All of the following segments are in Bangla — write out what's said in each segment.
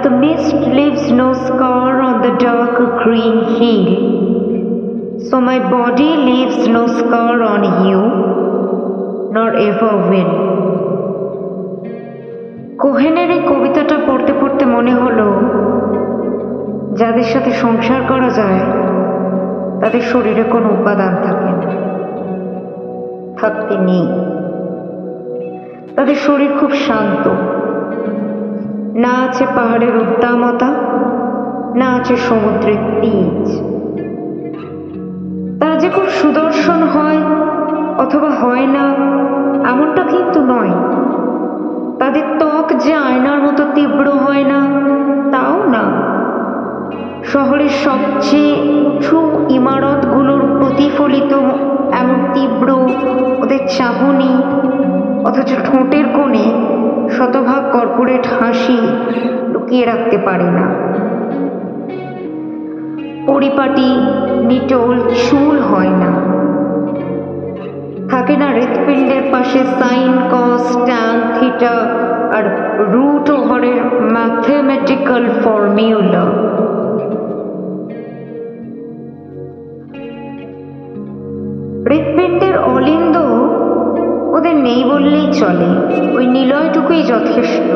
the mist leaves no scar on the dark green hill, so my body leaves no scar on you, nor ever will. কোহেনের এই কবিতাটা পড়তে পড়তে মনে হলো, যাদের সাথে সংসার করা যায় তাদের শরীরে কোনো উপাদান থাকে না, থাকতে নেই। তাদের শরীর খুব শান্ত, না আছে পাহাড়ের উদ্দামতা, না আছে সমুদ্রের তেজ। তারা যে খুব সুদর্শন হয় অথবা হয় না এমনটা কিন্তু নয়। তাদের ত্বক যে আয়নার মতো তীব্র হয় না তাও না। শহরের সবচেয়ে উঁচু ইমারতগুলোর প্রতিফলিত এমন তীব্র ওদের চাহনি, অথচ ঠোঁটের কোণে শতভাগ কর্পোরেট হাসি লুকিয়ে রাখতে পারে না। পরিপাটি নিটোল চুল হয় না, থাকে না হৃৎপিণ্ডের পাশে সাইন কস ট্যান থিটা আর রুট ওভারের ম্যাথমেটিক্যাল ফর্মিউলা। হৃৎপিণ্ডের অলিন্দ ওদের নেই বললেই চলে, ওই নিলয়টুকুই যথেষ্ট।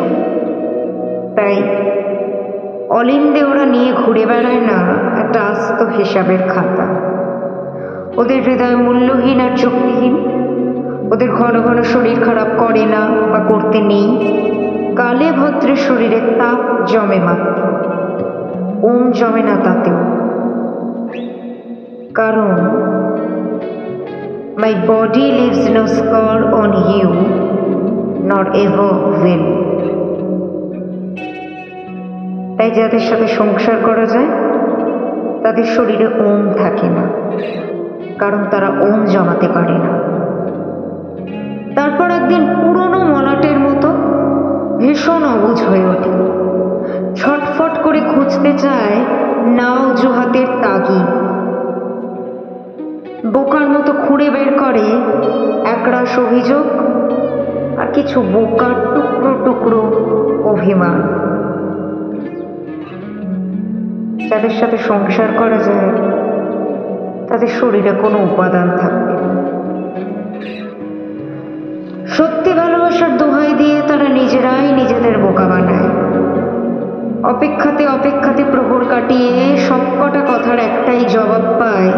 তাই অলিন্দে ওরা নিয়ে ঘুরে বেড়ায় না একটা আস্ত হিসাবের খাতা। ওদের হৃদয় মূল্যহীন আর চুক্তিহীন। ওদের ঘন ঘন শরীর খারাপ করে না বা করতে নেই। কালে ভদ্রে শরীরে তাপ জমে মাত্র, ওম জমে না তাতেও। কারণ my body leaves no scar on you, nor ever will. তাই যাদের সাথে সংসার করা যায় তাদের শরীরে ওম থাকে না, কারণ তারা ওম জমাতে পারে না। তারপর একদিন পুরনো মলাটের মতো ভীষণ অবুঝ হয়ে ওঠে, ছটফট করে খুঁজতে চায় নাও জোহাতের তাগিদ। বোকার মতো খুঁড়ে বের করে একরাশ অভিযোগ আর কিছু বোকার টুকরো টুকরো অভিমান। যাদের সাথে সংসার করা যায় তাদের শরীরে কোনো উপাদান থাকবে না। সত্যি ভালোবাসার দোহাই দিয়ে তারা নিজেরাই নিজেদের বোকা বানায়। অপেক্ষাতে অপেক্ষাতে প্রহর কাটিয়ে সবকটা কথার একটাই জবাব পায়,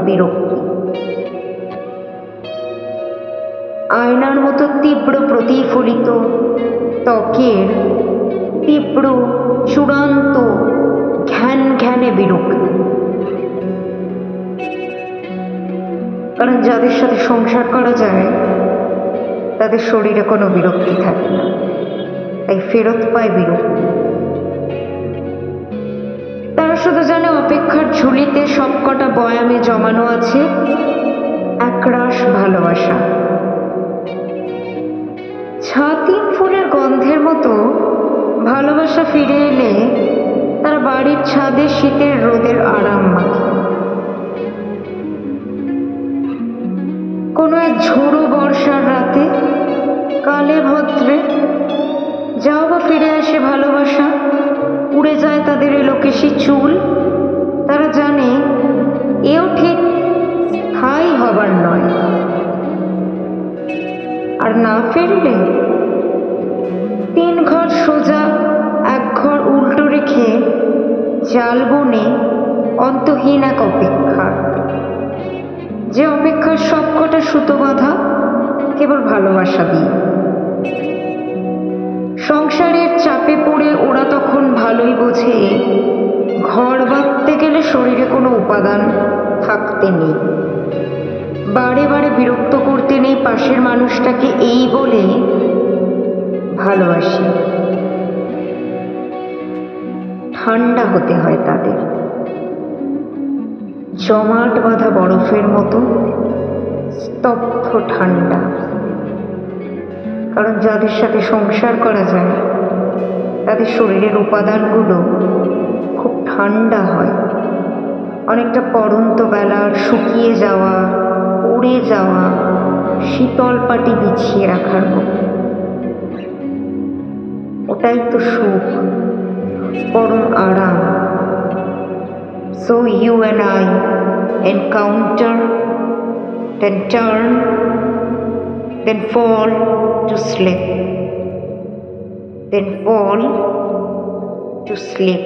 বিরক্তি। আয়নার মতো তীব্র প্রতিফলিত ত্বকের তীব্র চূড়ান্ত ঘ্যান ঘ্যানে বিরক্তি। কারণ যাদের সাথে সংসার করা যায় তাদের শরীরে কোনো বিরক্তি থাকে না, তাই ফেরত পায় বিরক্তি। তারা শুধু জানে অপেক্ষার ঝুলিতে সবকটা বয়ামে জমানো আছে একরাশ ভালোবাসা। ছাতিম ফুলের গন্ধের মতো ভালোবাসা ফিরে এলে তারা বাড়ির ছাদে শীতের রোদের আরাম মাখে। কোনো এক ঝোড়ো বর্ষার রাতে কালে ভদ্রে যাও বা ফিরে আসে ভালোবাসা, উড়ে যায় তাদের এলোকেশি চুল। তারা জানে এও ঠিক স্থায়ী হবার নয়। আর না ফিরলে 3 ঘর সোজা 1 ঘর উল্টো রেখে জাল বনে অন্তহীন এক অপেক্ষার, যে অপেক্ষার সবকটা সুতো বাঁধা কেবল ভালোবাসা দিয়ে। সংসারের চাপে পড়ে ওরা তখন ভালোই বোঝে ঘর বাঁধতে গেলে শরীরে কোনো উপাদান থাকতে নেই। বারে বারে বিরক্ত করতে নেই পাশের মানুষটাকে এই বলে ভালোবাসি। ঠান্ডা হতে হয় তাদের, জমাট বাঁধা বরফের মতো স্তব্ধ ঠান্ডা। কারণ যাদের সাথে সংসার করা যায় তাদের শরীরের উপাদানগুলো খুব ঠান্ডা হয়, অনেকটা পড়ন্ত বেলার শুকিয়ে যাওয়া, উড়ে যাওয়া শীতল পাটি বিছিয়ে রাখার মতো। ওটাই তো সুখ, পরম আরাম। So you and I encounter, then turn, then fall to sleep, then fall to sleep.